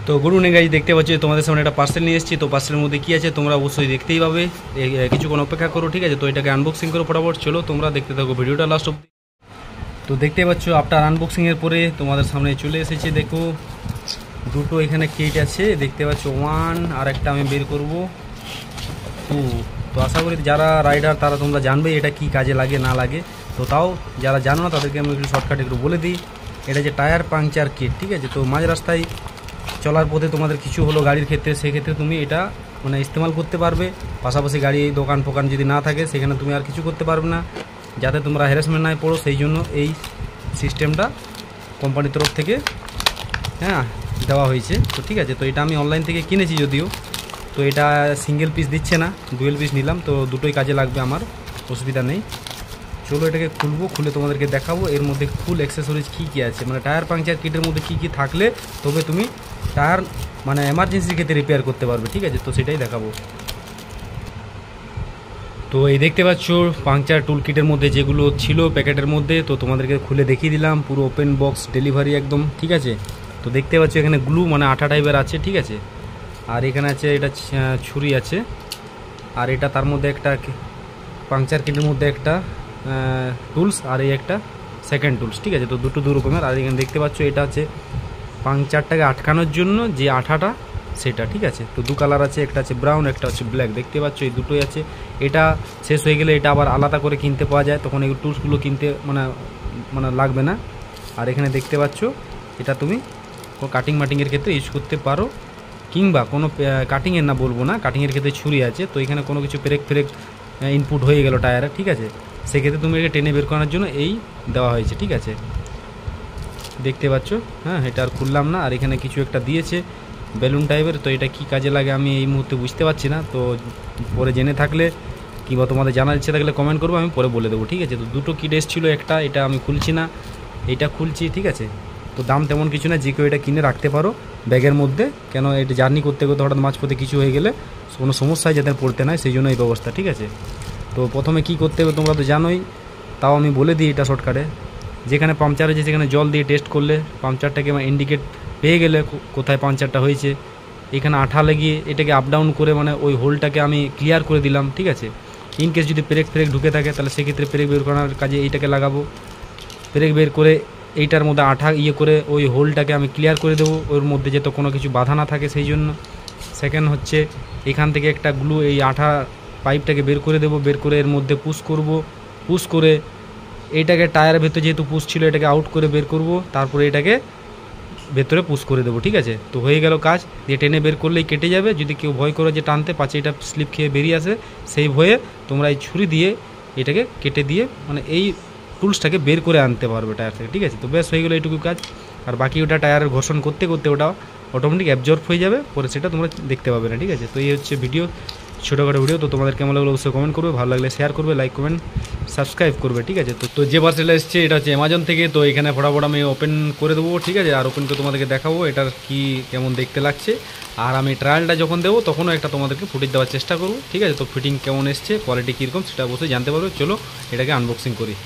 তো good morning guys, দেখতে পাচ্ছি তোমাদের সামনে একটা পার্সেল নিয়ে এসেছি। তো পার্সেলের মধ্যে কী আছে তোমরা অবশ্যই দেখতেই পাবে, কিছুক্ষণ অপেক্ষা করো, ঠিক আছে। তো এটাকে আনবক্সিং করো ফটাফট, চলো তোমরা দেখতে থাকো ভিডিওটা লাস্ট অবধি। তো দেখতে পাচ্ছ আফটার আনবক্সিংয়ের পরে তোমাদের সামনে চলে এসেছে, দেখো দুটো এখানে কেট আছে দেখতে পাচ্ছ, ওয়ান আর একটা আমি বের করব টু। তো আশা করি যারা রাইডার তারা তোমরা জানবে এটা কি কাজে লাগে না লাগে। তো তাও যারা জানো না তাদেরকে আমি একটু শর্টকাট একটু বলে দিই। এটা যে টায়ার পাংচার কিট, ঠিক আছে। তো মাঝ রাস্তায় চলার পথে তোমাদের কিছু হলো গাড়ির ক্ষেত্রে, সেক্ষেত্রে তুমি এটা মানে ইস্তেমাল করতে পারবে। পাশাপাশি গাড়ি দোকান ফোকান যদি না থাকে সেখানে তুমি আর কিছু করতে পারবে না, যাতে তোমরা হ্যারাসমেন্ট না পড়ো, সেই জন্য এই সিস্টেমটা কোম্পানির তরফ থেকে দেওয়া হয়েছে। তো ঠিক আছে, তো এটা আমি অনলাইন থেকে কিনেছি যদিও, তো এটা সিঙ্গেল পিস দিচ্ছে না, ডুয়েল পিস নিলাম, তো দুটোই কাজে লাগবে আমার, অসুবিধা নেই। চলো এটাকে খুলবো, খুলে তোমাদেরকে দেখাবো এর মধ্যে ফুল অ্যাক্সেসরিজ কী কী আছে, মানে টায়ার পাংচার কিটের মধ্যে কী কী থাকলে তবে তুমি টায়ার মানে এমার্জেন্সির ক্ষেত্রে রিপেয়ার করতে পারবে, ঠিক আছে। তো সেটাই দেখাবো। তো এই দেখতে পাচ্ছ পাংচার টুল কিটের মধ্যে যেগুলো ছিল প্যাকেটের মধ্যে, তো তোমাদেরকে খুলে দেখিয়ে দিলাম, পুরো ওপেন বক্স ডেলিভারি একদম, ঠিক আছে। তো দেখতে পাচ্ছ এখানে গ্লু মানে আঠা টাইপের আছে, ঠিক আছে। আর এখানে আছে এটা ছুরি আছে, আর এটা তার মধ্যে একটা পাংচার কিটের মধ্যে একটা টুলস, আর এই একটা সেকেন্ড টুলস, ঠিক আছে। তো দুটো দু রকমের। আর এখানে দেখতে পাচ্ছ এটা আছে পাংচারটাকে আটকানোর জন্য যে আঠাটা সেটা, ঠিক আছে। তো দু কালার আছে, একটা আছে ব্রাউন, একটা হচ্ছে ব্ল্যাক, দেখতে পাচ্ছ এই দুটোই আছে। এটা শেষ হয়ে গেলে এটা আবার আলাদা করে কিনতে পাওয়া যায়, তখন এই টুলসগুলো কিনতে মানে লাগবে না। আর এখানে দেখতে পাচ্ছ এটা তুমি কাটিং মাটিংয়ের ক্ষেত্রে ইউজ করতে পারো, কিংবা কোনো কাটিংয়ের না বলবো না, কাটিংয়ের ক্ষেত্রে ছুরি আছে। তো এখানে কোনো কিছু পেরেক ফেরেক ইনপুট হয়ে গেল টায়ারে, ঠিক আছে, সেক্ষেত্রে তুমি এটাকে টেনে বের করার জন্য এই দেওয়া হয়েছে, ঠিক আছে। দেখতে পাচ্ছ, এটা আর খুললাম না। আর এখানে কিছু একটা দিয়েছে বেলুন টাইপের, তো এটা কি কাজে লাগে আমি এই মুহূর্তে বুঝতে পারছি না। তো পরে জেনে থাকলে কিংবা তোমাদের জানার ইচ্ছে থাকলে কমেন্ট করবো, আমি পরে বলে দেবো, ঠিক আছে। তো দুটো কিট এসেছিলো, একটা এটা আমি খুলছি না, এইটা খুলছি, ঠিক আছে। তো দাম তেমন কিছু না, যে কেউ এটা কিনে রাখতে পারো ব্যাগের মধ্যে, কেন এটা জার্নি করতে করতে হঠাৎ মাঝপথে কিছু হয়ে গেলে কোনো সমস্যায় যাতে পড়তে নাই, সেই জন্য এই ব্যবস্থা, ঠিক আছে। তো প্রথমে কি করতে হবে তোমরা তো জানোই, তাও আমি বলে দিই এটা শর্টকাটে। যেখানে পাংচার হয়েছে সেখানে জল দিয়ে টেস্ট করলে পাংচারটাকে ইন্ডিকেট পেয়ে গেলে কোথায় পাংচারটা হয়েছে, এখানে আঠা লাগিয়ে এটাকে আপ ডাউন করে মানে ওই হোলটাকে আমি ক্লিয়ার করে দিলাম, ঠিক আছে। ইনকেস যদি পেরেক ফেরেক ঢুকে থাকে তাহলে সেক্ষেত্রে পেরেক বের করার কাজে এইটাকে লাগাবো। পেরেক বের করে এইটার মধ্যে আঠা করে ওই হোলটাকে আমি ক্লিয়ার করে দেবো, ওর মধ্যে যাতে কোনো কিছু বাধা না থাকে সেই জন্য। সেকেন্ড হচ্ছে এখান থেকে একটা গ্লু এই আঠা পাইপটাকে বের করে দেবো, বের করে এর মধ্যে পুশ করব, পুশ করে এইটাকে টায়ারের ভেতরে যেহেতু পুশ ছিল এটাকে আউট করে বের করব, তারপরে এটাকে ভেতরে পুশ করে দেবো, ঠিক আছে। তো হয়ে গেল কাজ, দিয়ে টেনে বের করলেই কেটে যাবে। যদি কেউ ভয় করে যে টানতে পারছে এটা স্লিপ খেয়ে বেরিয়ে আসে, সেই ভয়ে তোমরা এই ছুরি দিয়ে এটাকে কেটে দিয়ে মানে এই টুলসটাকে বের করে আনতে পারবে টায়ার থেকে, ঠিক আছে। তো বেশ হয়ে গেলো এইটুকু কাজ। আর বাকি ওটা টায়ারের ঘর্ষণ করতে করতে ওটা অটোমেটিক অ্যাবজর্ব হয়ে যাবে, পরে সেটা তোমরা দেখতে পাবে না, ঠিক আছে। তো এই হচ্ছে ভিডিও, ছোটোখাটো ভিডিও। তো তোমাদের কেমন লাগলো অবশ্যই কমেন্ট করবে, ভালো লাগলে শেয়ার করবে, লাইক কমেন্ট সাবস্ক্রাইব করবে, ঠিক আছে। তো যে পার্সেলটা এসছে এটা হচ্ছে অ্যামাজন থেকে। তো এখানে ফটাফট আমি ওপেন করে দেবো, ঠিক আছে। আর ওপেন করে তোমাদেরকে দেখাবো এটার কি কেমন দেখতে লাগছে। আর আমি ট্রায়ালটা যখন দেবো তখনও একটা তোমাদেরকে ফুটেজ দেওয়ার চেষ্টা করবো, ঠিক আছে। তো ফিটিং কেমন এসছে, কোয়ালিটি কীরকম সেটা অবশ্যই জানতে পারবে। চলো এটাকে আনবক্সিং করি।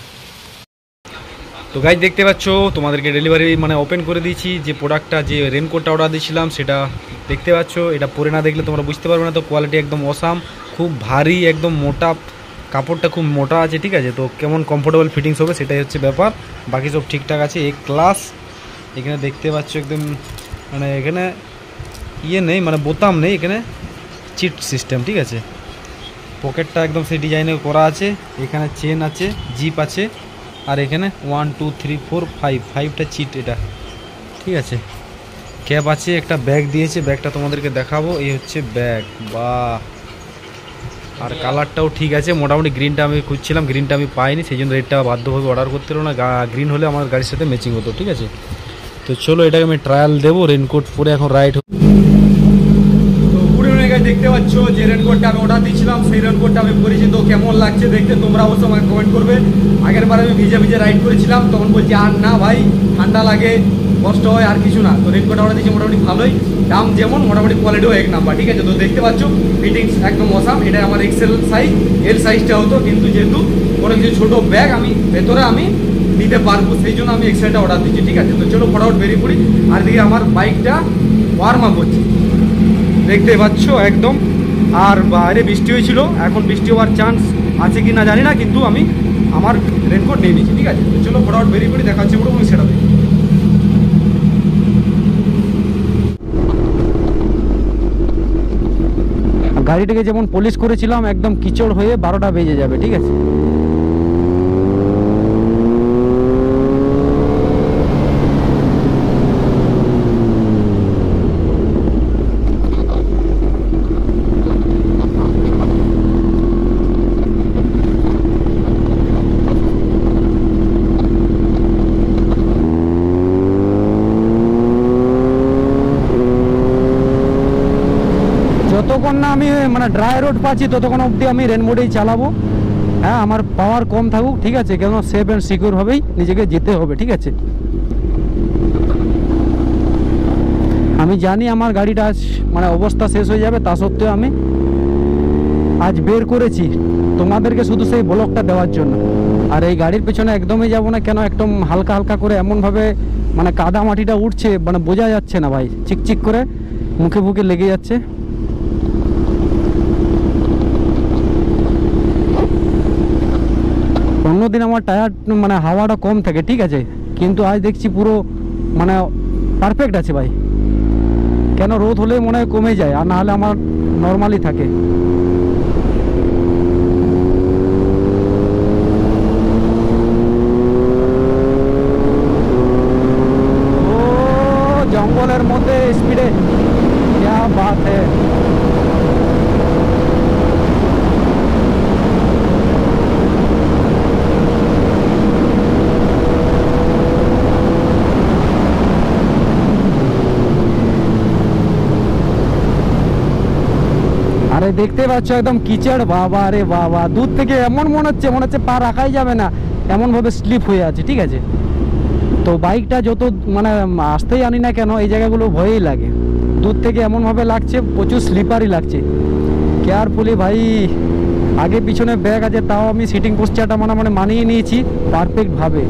তো গাইজ দেখতে পাচ্ছ তোমাদেরকে ডেলিভারি মানে ওপেন করে দিয়েছি, যে প্রোডাক্টটা যে রেনকোটটা অর্ডার দিয়েছিলাম সেটা দেখতে পাচ্ছ। এটা পরে না দেখলে তোমরা বুঝতে পারবে না। তো কোয়ালিটি একদম অসাম, খুব ভারী, একদম মোটা, কাপড়টা খুব মোটা আছে, ঠিক আছে। তো কেমন কমফোর্টেবল ফিটিংস হবে সেটাই হচ্ছে ব্যাপার, বাকি সব ঠিকঠাক আছে। এই ক্লাস এখানে দেখতে পাচ্ছ একদম মানে এখানে নেই, মানে বোতাম নেই, এখানে চিট সিস্টেম, ঠিক আছে। পকেটটা একদম সেই ডিজাইনে করা আছে, এখানে চেন আছে, জিপ আছে, আর এখানে 1 2 3 4 5টা চিট এটা, ঠিক আছে। ক্যাপ আছে, একটা ব্যাগ দিয়েছে, ব্যাগটা তোমাদেরকে দেখাবো। এই হচ্ছে ব্যাগ, বাহ। আর কালারটাও ঠিক আছে মোটামুটি। গ্রিনটা আমি খুঁজছিলাম, গ্রিনটা আমি পাইনি, সেই জন্য রেডটা বাধ্যভাবে অর্ডার করতে হলো না, গ্রিন হলে আমার গাড়ির সাথে ম্যাচিং হতো, ঠিক আছে। তো চলো এটাকে আমি ট্রায়াল দেবো, রেনকোট পরে এখন রাইড। দেখতে পাচ্ছ যে রেনকোটটা আমি অর্ডার দিয়েছিলাম সেই রেনকোটটা আমি পরেছি। তো কেমন লাগছে দেখতে তোমরা অবশ্যই আমাকে কমেন্ট করবে। আগের বার আমি ভিজে ভিজে রাইড করেছিলাম, তখন বলছি আর না ভাই, ঠান্ডা লাগে, কষ্ট হয়, আর কিছু না। তো রেনকোট অর্ডার দিয়েছি মোটামুটি ভালোই, দাম যেমন মোটামুটি কোয়ালিটিও এক নাম্বার, ঠিক আছে। তো দেখতে পাচ্ছ ফিটিংস একদম অসাম। এটা আমার এক্সেল সাইজ, এল সাইজটা হতো, কিন্তু যেহেতু কোনো কিছু ছোটো ব্যাগ আমি ভেতরে আমি নিতে পারবো, সেই জন্য আমি এক্সেলটা অর্ডার দিচ্ছি, ঠিক আছে। তো চলো ফটাফট বেরিয়ে পড়ি। আর দিকে আমার বাইকটা ওয়ার্ম আপ হচ্ছে, দেখতে পাচ্ছ একদম। আর বাইরে বৃষ্টি হয়েছিল, এখন বৃষ্টি হওয়ার চান্স আছে কি না জানি না, কিন্তু আমি আমার রেনকোট নিয়ে নিয়েছি, ঠিক আছে। চলো ফটাফট বেরিয়ে পড়ি, দেখা হচ্ছে পুরো সেটাতে। গাড়িটাকে যেমন পলিশ করেছিলাম একদম কিচড় হয়ে 12টা বেজে যাবে, ঠিক আছে। যতক্ষণ না আমি মানে ড্রাই রোড পাচ্ছি ততক্ষণ অবধি আমি রেন মোডেই চালাবো। হ্যাঁ, আমার পাওয়ার কম থাকুক, ঠিক আছে, কেন সেফ অ্যান্ড সিকিউর হবেই নিজেকে যেতে হবে, ঠিক আছে। আমি জানি আমার গাড়িটা আজ মানে অবস্থা শেষ হয়ে যাবে, তা সত্ত্বেও আমি আজ বের করেছি তোমাদেরকে শুধু সেই ব্লগটা দেওয়ার জন্য। আর এই গাড়ির পেছনে একদমই যাব না, কেন একদম হালকা হালকা করে এমনভাবে মানে কাদা মাটিটা উঠছে, মানে বোঝা যাচ্ছে না ভাই, চিকচিক করে মুখে ফুকে লেগে যাচ্ছে। অন্যদিন আমার টায়ার মানে হাওয়াটা কম থাকে, ঠিক আছে, কিন্তু আজ দেখছি পুরো মানে পারফেক্ট আছে ভাই। কেন রোদ হলে মনে হয় কমে যায়, আর না হলে আমার নর্মালি থাকে। ও জঙ্গলের মধ্যে স্পিডে, क्या बात है। আরে দেখতে পাচ্ছ একদম কিচড়, বাবা রে বাবা, দূর থেকে এমন মনে হচ্ছে পা রাখাই যাবে না, এমন ভাবে স্লিপ হয়ে আছে, ঠিক আছে। তো বাইকটা যত মানে আসতেই আনি না কেন, এই জায়গাগুলো ভয়ই লাগে, দূর থেকে এমন ভাবে লাগছে, প্রচুর স্লিপারই লাগছে। কেয়ারফুলি ভাই, আগে পিছনে ব্যাগ আছে, তাও আমি সিটিং পোস্টারটা মানে মানিয়ে নিয়েছি পারফেক্ট ভাবে।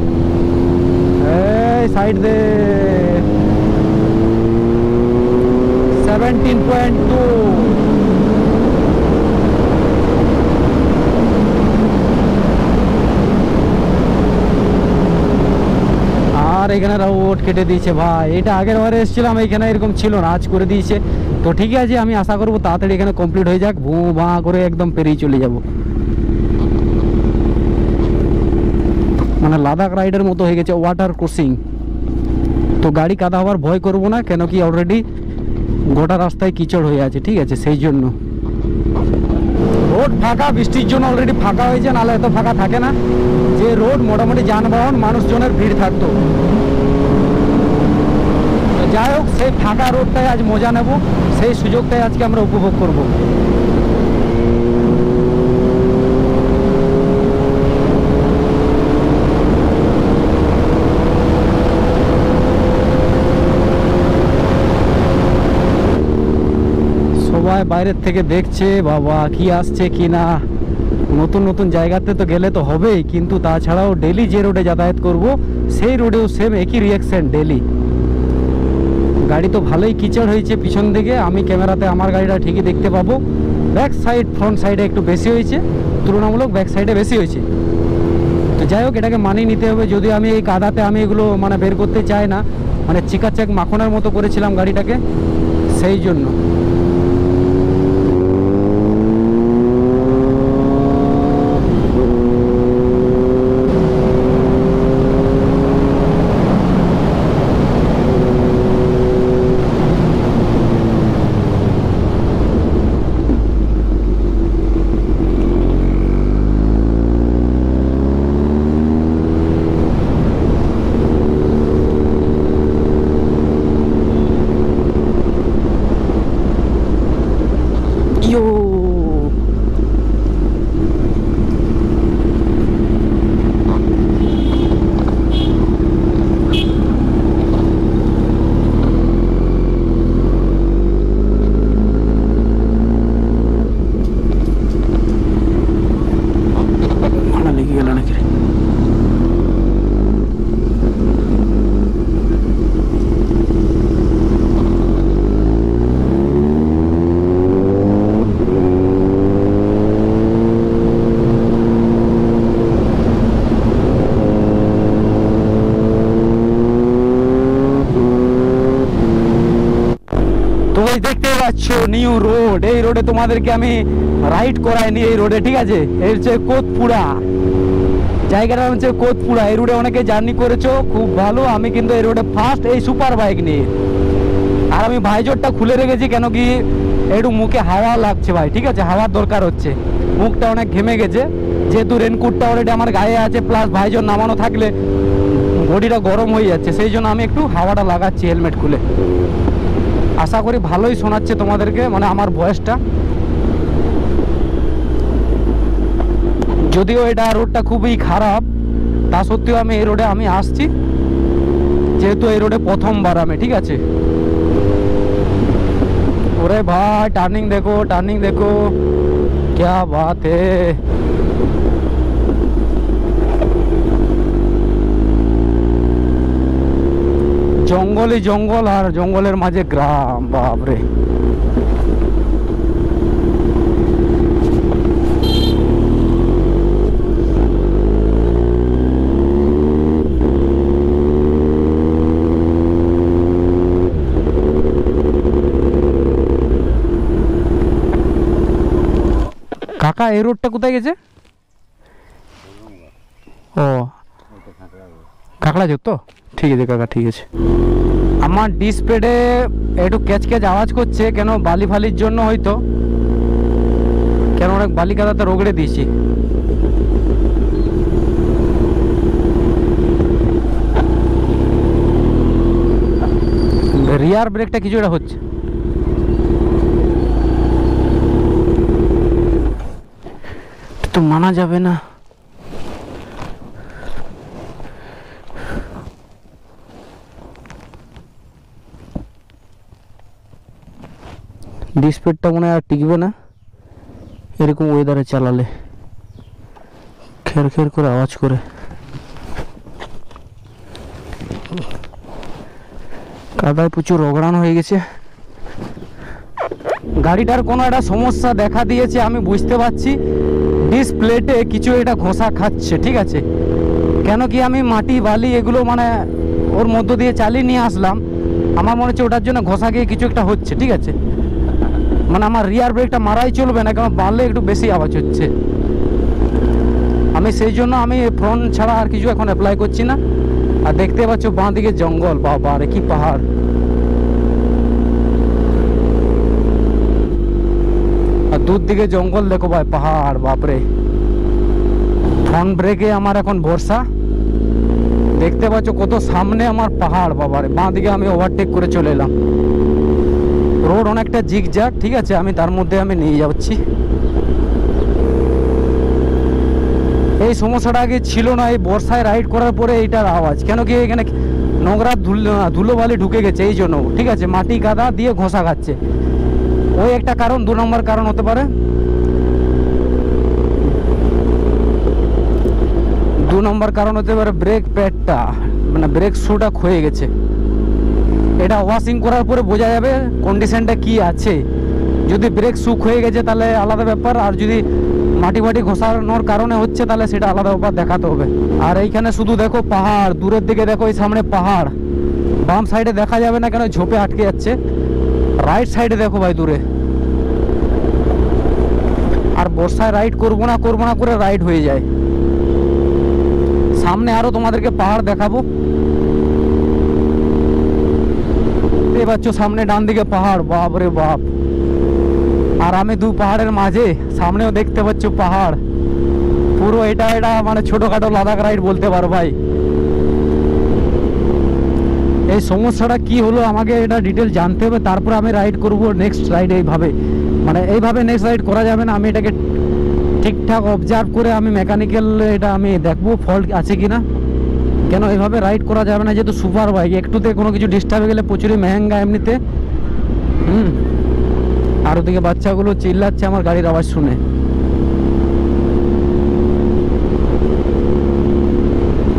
এই সাইড দে 17.2। আর এখানে রোড কেটে দিয়েছে ভাই, এটা আগের বারে এসেছিলাম এখানে এরকম ছিল না, আজ করে দিয়েছে। তো ঠিক আছে, আমি আশা করবো তাড়াতাড়ি এখানে কমপ্লিট হয়ে যাক, ভু ভাঁ করে একদম পেরিয়ে চলে যাব। মানে লাদাখ রাইডের মতো হয়ে গেছে, ওয়াটার ক্রসিং। তো গাড়ি কাদা হওয়ার ভয় করবো না, কেন কি অলরেডি গোটা রাস্তায় কিচড় হয়ে আছে, ঠিক আছে, সেই জন্য। রোড ফাঁকা, বৃষ্টির জন্য অলরেডি ফাঁকা হয়েছে, নাহলে এত ফাঁকা থাকে না। যে রোড মোটামুটি যানবাহন মানুষজনের ভিড় থাকতো। যাই হোক, সেই ফাঁকা রোডটাই আজ মজা নেব, সেই সুযোগটাই আজকে আমরা উপভোগ করব। সবাই বাইরের থেকে দেখছে, বাবা কি আসছে কি না। নতুন নতুন জায়গাতে তো গেলে তো হবেই, কিন্তু তাছাড়াও ডেলি যে রোডে যাতায়াত করব সেই রোডেও সেম একই রিয়াকশন ডেলি। গাড়ি তো ভালোই কিচড় হয়েছে পিছন দিকে, আমি ক্যামেরাতে আমার গাড়িটা ঠিকই দেখতে পাবো। ব্যাক সাইড ফ্রন্ট সাইডে একটু বেশি হয়েছে, তুলনামূলক ব্যাক সাইডে বেশি হয়েছে। তো যাই হোক, এটাকে মানিয়ে নিতে হবে। যদি আমি এই কাদাতে আমি এগুলো মানে বের করতে চাই না, মানে চিকাচাক মাখনের মতো করেছিলাম গাড়িটাকে, সেই জন্য। পাচ্ছ নিউ রোড, এই রোডে তোমাদেরকে আমি রাইড করাইনি এই রোডে, ঠিক আছে। এই হচ্ছে কোতপুরা, জায়গাটা হচ্ছে কোতপুরা। এই রোডে অনেকে জার্নি করেছো, খুব ভালো। আমি কিন্তু এই রোডে ফার্স্ট এই সুপার বাইক নিয়ে। আর আমি ভাইজোরটা খুলে রেখেছি, কেন কি একটু মুখে হাওয়া লাগছে ভাই, ঠিক আছে, হাওয়ার দরকার হচ্ছে। মুখটা অনেক ঘেমে গেছে, যেহেতু রেনকোটটা অলরেডি আমার গায়ে আছে, প্লাস ভাইজোর নামানো থাকলে বডিটা গরম হয়ে যাচ্ছে, সেই জন্য আমি একটু হাওয়াটা লাগাচ্ছি হেলমেট খুলে। আশা করি ভালোই শোনাচ্ছে তোমাদেরকে, মানে আমার ভয়েসটা। যদিও এটা রোডটা খুবই খারাপ, তা সত্ত্বেও আমি এই রোডে আমি আসছি, যেহেতু এই রোডে প্রথমবার আমি, ঠিক আছে। ওরে ভাই টার্নিং দেখো, টার্নিং দেখো, क्या बात है। জঙ্গলই জঙ্গল, আর জঙ্গলের মাঝে গ্রাম, বাপরে। কাকা এই রোডটা কোথায় গেছে? ও কাকড়া যোগ তো, ঠিক আছে কাকা, ঠিক আছে। আমার ডিসপ্লেতে একটু ক্যাচ ক্যাচ আওয়াজ করছে, কেন বালি ফালির জন্য হয়তো, কেন অনেক বালি কাদাতে রগড়ে দিয়েছি। রিয়ার ব্রেকটা কিছু একটা হচ্ছে। তো মানা যাবে না। ডিসপ্লেটা মনে হয় আর টিকবে না এরকম ওয়েদারে চালালে, খের খের করে আওয়াজ করে। কাদায় প্রচুর রগড়ানো হয়ে গেছে। গাড়িটার কোনো একটা সমস্যা দেখা দিয়েছে, আমি বুঝতে পারছি। ডিসপ্লেতে কিছু এটা ঘষা খাচ্ছে, ঠিক আছে। কেন কি আমি মাটি বালি এগুলো মানে ওর মধ্য দিয়ে চালিয়ে নিয়ে আসলাম, আমার মনে হচ্ছে ওটার জন্য ঘষা গিয়ে কিছু একটা হচ্ছে, ঠিক আছে। মানে আমার রিয়ার ব্রেকটা মারাই চলবে না, কারণ মারলে একটু বেশি আওয়াজ হচ্ছে। আমি সেই জন্য আমি ফ্রন্ট ছাড়া আর কিছু এখন অ্যাপ্লাই করছি না। আর দেখতে পাচ্ছ বাঁ দিকে জঙ্গল, বাবা রে কি পাহাড়। আর দূর দিকে জঙ্গল দেখো ভাই, পাহাড়, বাপরে। ফ্রন্ট ব্রেকে আমার এখন ভরসা। দেখতে পাচ্ছ কত সামনে আমার পাহাড়, বাবারে। বাঁ দিকে আমি ওভারটেক করে চলে এলাম। রোড অনেকটা জিগজ্যাগ, ঠিক আছে, আমি তার মধ্যে আমি নিয়ে যাচ্ছি। এই সমস্যাটা আগে ছিল না, এই বর্ষায় রাইড করার পরে এইটার আওয়াজ। কেন কি এখানে নোংরা ধুলো বালি ঢুকে গেছে, এই জন্য, ঠিক আছে। মাটি কাদা দিয়ে ঘষা খাচ্ছে, ওই একটা কারণ। 2 নম্বর কারণ হতে পারে, 2 নম্বর কারণ হতে পারে ব্রেক প্যাডটা, মানে ব্রেক শুটা ক্ষয়ে গেছে। এটা ওয়াশিং করার পরে বোঝা যাবে কন্ডিশনটা কি আছে। যদি ব্রেক শু হয়ে গেছে তাহলে আলাদা ব্যাপার, আর যদি মাটি মাটি ঘষানোর কারণে হচ্ছে তাহলে সেটা আলাদা ব্যাপার, দেখাতে হবে। আর এইখানে শুধু দেখো পাহাড়, দূরের দিকে দেখো এই সামনে পাহাড়। বাম সাইডে দেখা যাবে না, কেন ঝোপে আটকে যাচ্ছে। রাইট সাইডে দেখো ভাই দূরে। আর বর্ষায় রাইড করবো না করে রাইড হয়ে যায়। সামনে আরো তোমাদেরকে পাহাড় দেখাবো। দেখতে পাচ্ছ সামনে ডান দিকে পাহাড়, বাপ রে বাপ। আর আমি 2 পাহাড়ের মাঝে, সামনেও দেখতে পাচ্ছ পাহাড়। পুরো এটা মানে ছোটখাটো লাদাখ রাইড বলতে পারো ভাই। এই সমস্যাটা কি হলো আমাকে এটা ডিটেল জানতে হবে, তারপর আমি রাইড করব নেক্সট রাইড। এইভাবে মানে এইভাবে নেক্সট রাইড করা যাবে না। আমি এটাকে ঠিকঠাক অবজার্ভ করে আমি মেকানিক্যাল এটা আমি দেখবো ফল্ট আছে কিনা। কেন এইভাবে রাইড করা যাবে না, যেহেতু সুপার বাইক, একটুতে কোনো কিছু ডিস্টার্ব হয়ে গেলে প্রচুরই মেহেঙ্গা এমনিতে। আর ওদিকে বাচ্চাগুলো চিল্লাচ্ছে আমার গাড়ির আওয়াজ শুনে।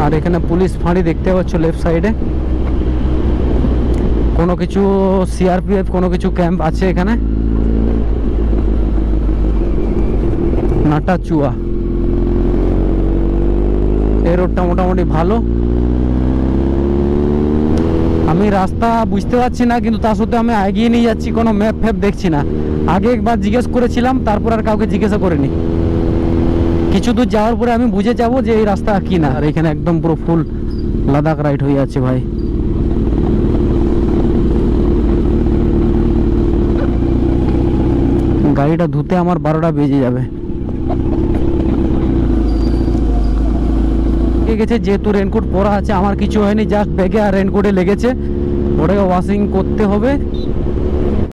আর এখানে পুলিশ ফাঁড়ি দেখতে পাচ্ছ লেফট সাইডে। কোনো কিছু সিআরপিএফ কোনো কিছু ক্যাম্প আছে এখানে। নাটাচুয়া এই রোডটা মোটামুটি ভালো। আমি রাস্তা বুঝতে পারছি না, কিন্তু তার সত্ত্বেও আমি এগিয়ে নিয়ে যাচ্ছি, কোনো ম্যাপ ফ্যাপ দেখছি না। আগে একবার জিজ্ঞেস করেছিলাম, তারপর আর কাউকে জিজ্ঞাসা করিনি। কিছু দূর যাওয়ার পরে আমি বুঝে যাব যে এই রাস্তা কি না। আর এখানে একদম পুরো ফুল লাদাখ রাইড হয়ে যাচ্ছে ভাই। গাড়িটা ধুতে আমার 12টা বেজে যাবে। গেছে যেহেতু রেনকোট পরা আছে, আমার কিছু হয়নি, জাস্ট ব্যাগে আর রেনকোটে লেগেছে, ওটাকে ওয়াশিং করতে হবে।